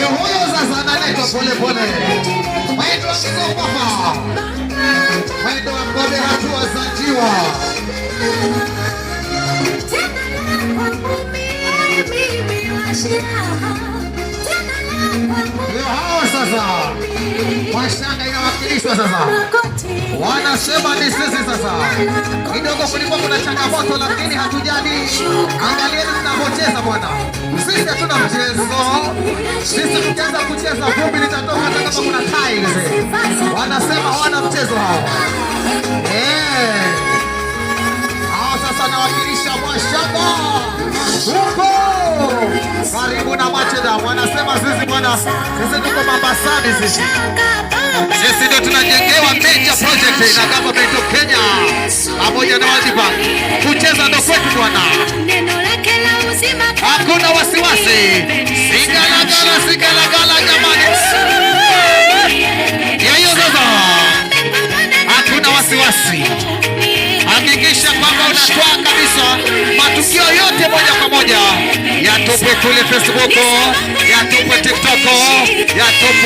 Huyo sasa analetwa pole pole. Mwendo wa kigogopa. Mwendo wa mgobe hatua za jiwa. Leo hao sasa Washanga inawakilishwa sasa. Wanasema ni sisi sasa. Kidogo kulikuwa kuna changamoto lakini hatujali. Angalieni tunapocheza bwana. Sisi hatuna mchezo. Sisi tukianza kucheza vumbi litatoka hata kama kuna tai hivi. Wanasema hawana mchezo hao. Hao sasa nawakilisha Washanga. Huko karibu na Macheda. Wanasema sisi bwana, sisi tuko Mombasani sisi. Sisi ndio tunajengewa major project na government of Kenya pamoja na World Bank. Kucheza ndio kwetu bwana. Hakuna wasiwasi. Sigalagala jamani. Hiyo sasa. Hakuna wasiwasi. Hakikisha kwamba unatoa kabisa matukio yote moja kwa moja. Yatupe kule Facebook, yatupe TikTok, yatupe